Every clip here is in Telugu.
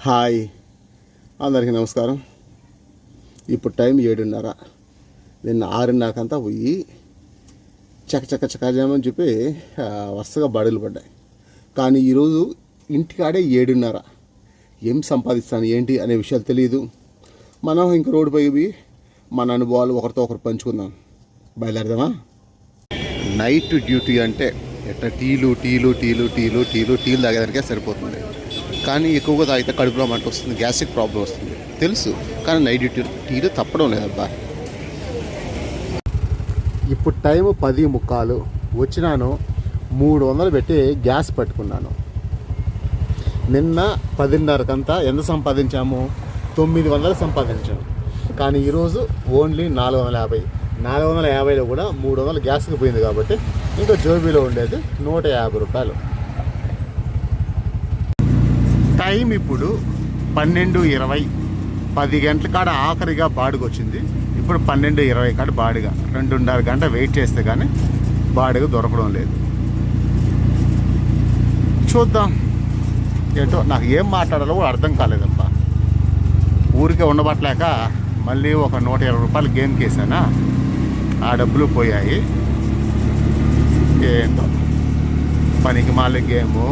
హాయ్, అందరికీ నమస్కారం. ఇప్పుడు టైం 7:30. నిన్న 6:30కంతా పోయి చకచకజామని చెప్పి వరుసగా బడులు పడ్డాయి. కానీ ఈరోజు ఇంటికాడే 7:30. ఏం సంపాదిస్తాను ఏంటి అనే విషయాలు తెలియదు. మనం ఇంక రోడ్డుపై పోయి మన అనుభవాలు ఒకరితో ఒకరు పంచుకుందాం. బయలుదేరదామా? నైట్ డ్యూటీ అంటే ఎట్లా టీలు తాగేదానికే సరిపోతుంది. కానీ ఎక్కువగా తాగితే కడుపులో మంట వస్తుంది, గ్యాస్ట్రిక్ ప్రాబ్లం వస్తుంది తెలుసు. కానీ నైట్ డ్యూటీ టీలు తప్పడం లేదబ్బా. ఇప్పుడు టైం 10:45. వచ్చినాను, 300 పెట్టి గ్యాస్ పట్టుకున్నాను. నిన్న 10:30కంతా ఎంత సంపాదించాము? 900 సంపాదించాము. కానీ ఈరోజు ఓన్లీ 450. 450లో కూడా 300 గ్యాస్కి పోయింది కాబట్టి ఇంకా జోబీలో ఉండేది 150 రూపాయలు. టైం ఇప్పుడు 12:20. 10 గంటల కాడ ఆఖరిగా బాడుగ వచ్చింది. ఇప్పుడు 12:20 కాడ బాడుగ. 2.5 గంట వెయిట్ చేస్తే కానీ బాడుగ దొరకడం లేదు. చూద్దాం ఏంటో. నాకు ఏం మాట్లాడాలో కూడా అర్థం కాలేదబ్బా. ఊరికే ఉండబట్టలేక మళ్ళీ ఒక 120 రూపాయలు గేమ్కి వేసానా, ఆ డబ్బులు పోయాయి. ఏంటో పనికి మాల గేము.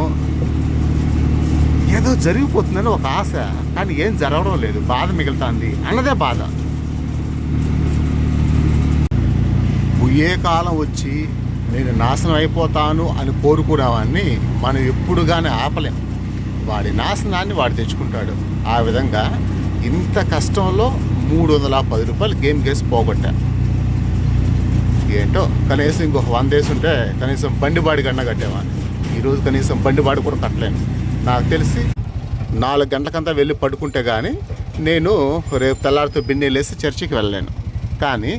ఏదో జరిగిపోతుందని ఒక ఆశ, కానీ ఏం జరగడం లేదు. బాధ మిగులుతుంది అన్నదే బాధ. ఏ కాలం వచ్చి నేను నాశనం అయిపోతాను అని కోరుకునేవాడిని మనం ఎప్పుడు కానీ ఆపలేం. వాడి నాశనాన్ని వాడు తెచ్చుకుంటాడు. ఆ విధంగా ఇంత కష్టంలో 310 రూపాయలు గేమ్ కేసి పోగొట్టా. ఏంటో కనీసం ఇంకొక 100 వేసి ఉంటే కనీసం బండిబాడి కన్నా కట్టేవాడిని. ఈరోజు కనీసం బండిబాడి కూడా కట్టలేను. నాకు తెలిసి 4 గంటలకంతా వెళ్ళి పడుకుంటే కానీ నేను రేపు తెల్లారితో బిన్నెలు వేసి చర్చికి వెళ్ళలేను. కానీ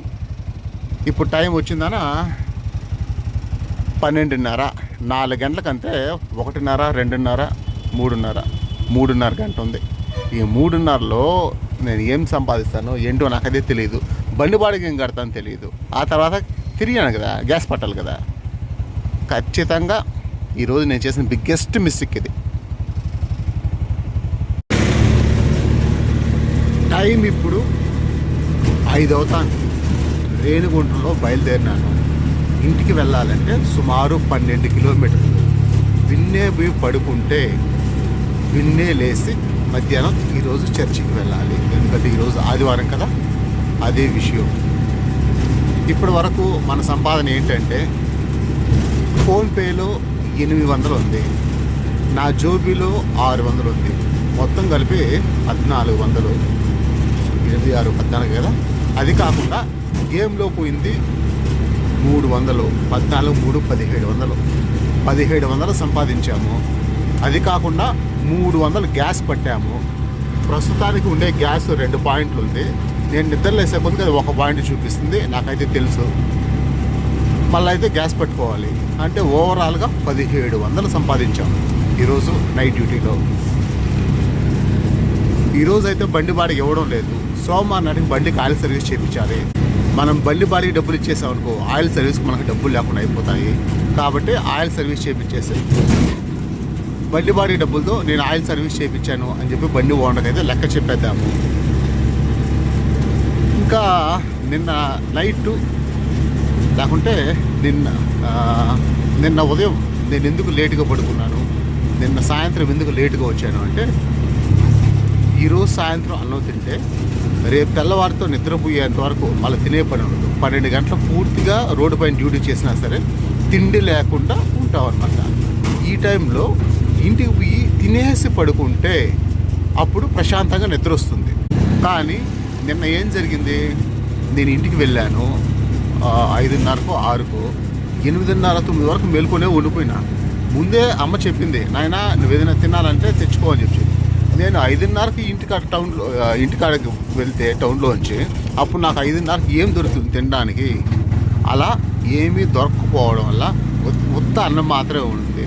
ఇప్పుడు టైం వచ్చిందనా 12:30. 4 గంటలకంటే 1:30, 2:30, 3:30 గంట ఉంది. ఈ 3:30లో నేను ఏం సంపాదిస్తానో ఏంటో నాకు అదే తెలియదు. బండిబాడికి ఏం కడతానో తెలియదు. ఆ తర్వాత తిరిగాను కదా, గ్యాస్ పట్టాలి కదా. ఖచ్చితంగా ఈరోజు నేను చేసిన బిగ్గెస్ట్ మిస్టేక్ ఇది. టైం ఇప్పుడు 5 అవుతాను. రేణిగుంటలో బయలుదేరినాను. ఇంటికి వెళ్ళాలంటే సుమారు 12 కిలోమీటర్లు. విన్నే పోయి పడుకుంటే విన్నే లేచి మధ్యాహ్నం ఈరోజు చర్చికి వెళ్ళాలి. ఎందుకంటే ఈరోజు ఆదివారం కదా, అదే విషయం. ఇప్పటి వరకు మన సంపాదన ఏంటంటే ఫోన్పేలో 800 ఉంది, నా జోబీలో 600 ఉంది. మొత్తం కలిపి 1400. 8, 6, 14 కదా. అది కాకుండా గేమ్లో పోయింది 300. 14, 3, 1700. 1700 సంపాదించాము. అది కాకుండా 300 గ్యాస్ పట్టాము. ప్రస్తుతానికి ఉండే గ్యాస్ 2 పాయింట్లు ఉంది. నేను నిద్రలేసే కొద్దిగా అది 1 పాయింట్ చూపిస్తుంది. నాకైతే తెలుసు. మళ్ళీ అయితే గ్యాస్ పట్టుకోవాలి. అంటే ఓవరాల్గా 1700 సంపాదించాము ఈరోజు నైట్ డ్యూటీలో. ఈరోజు అయితే బండి బాడికి ఇవ్వడం లేదు. సోమవారం నాటికి బండికి ఆయిల్ సర్వీస్ చేయించాలి. మనం బండి బాడికి డబ్బులు ఇచ్చేసామనుకో ఆయిల్ సర్వీస్కి మనకు డబ్బులు లేకుండా అయిపోతాయి. కాబట్టి ఆయిల్ సర్వీస్ చేయించేసాయి. బండి బాడీ డబ్బులతో నేను ఆయిల్ సర్వీస్ చేయించాను అని చెప్పి బండి ఓనర్కి అయితే లెక్క చెప్పేద్దాము. ఇంకా నిన్న నైట్ లేకుంటే నిన్న ఉదయం నేను ఎందుకు లేటుగా పడుకున్నాను, నిన్న సాయంత్రం ఎందుకు లేటుగా వచ్చాను అంటే, ఈరోజు సాయంత్రం అన్నం తింటే రేపు తెల్లవారితో నిద్రపోయేంత వరకు మళ్ళీ తినే పని ఉండదు. 12 గంటలు పూర్తిగా రోడ్డు పైన డ్యూటీ చేసినా సరే తిండి లేకుండా ఉంటాం అన్నమాట. ఈ టైంలో ఇంటికి పోయి తినేసి పడుకుంటే అప్పుడు ప్రశాంతంగా నిద్ర వస్తుంది. కానీ నిన్న ఏం జరిగింది, నేను ఇంటికి వెళ్ళాను 5:30కో 6కో, 8:30, 9 వరకు మేల్కొనే ఉండిపోయినా. ముందే అమ్మ చెప్పింది, నాయన నువ్వు ఏదైనా తినాలంటే తెచ్చుకో అని చెప్పి. నేను 5:30కి ఇంటికాడకి వెళ్తే టౌన్లోంచి అప్పుడు నాకు 5:30కి ఏం దొరుకుతుంది తినడానికి. అలా ఏమీ దొరకకపోవడం వల్ల ఉత్త అన్నం మాత్రమే ఉంటుంది.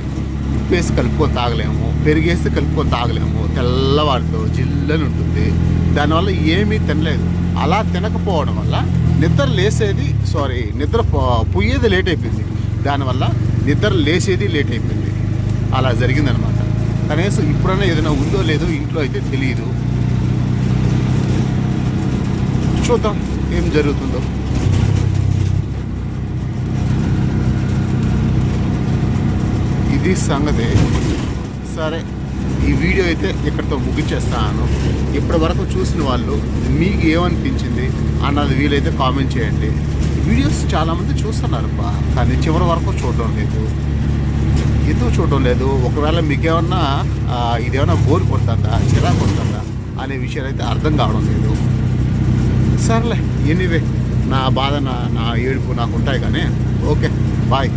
ఉప్పేసి కలుపుకొని తాగలేము, పెరిగేసి కలుపుకొని తాగలేము. తెల్లవారితో జిల్లని ఉంటుంది. దానివల్ల ఏమీ తినలేదు. అలా తినకపోవడం వల్ల నిద్ర పోయేది లేట్ అయిపోయింది. దానివల్ల నిద్ర లేచేది లేట్ అయిపోయింది. అలా జరిగిందనమాట. కనీసం ఇప్పుడైనా ఏదైనా ఉందో లేదో ఇంట్లో అయితే తెలియదు. చూద్దాం ఏం జరుగుతుందో. ఇది సంగతి. సరే, ఈ వీడియో అయితే ఇక్కడితో ముగించేస్తాను. ఇప్పటి వరకు చూసిన వాళ్ళు మీకు ఏమనిపించింది అన్నది వీలైతే కామెంట్ చేయండి. వీడియోస్ చాలామంది చూస్తున్నారబ్బా, కానీ చివరి వరకు చూడడం లేదు. ఎందుకు చూడడం లేదు? ఒకవేళ మీకేమన్నా ఇదేమన్నా బోర్ కొడుతుందా, చిరాకు కొడుతుందా అనే విషయాలు అయితే అర్థం కావడం లేదు. సర్లే, ఎనీవే నా బాధ నా ఏడుపు నాకు ఉంటాయి. కానీ ఓకే, బాయ్.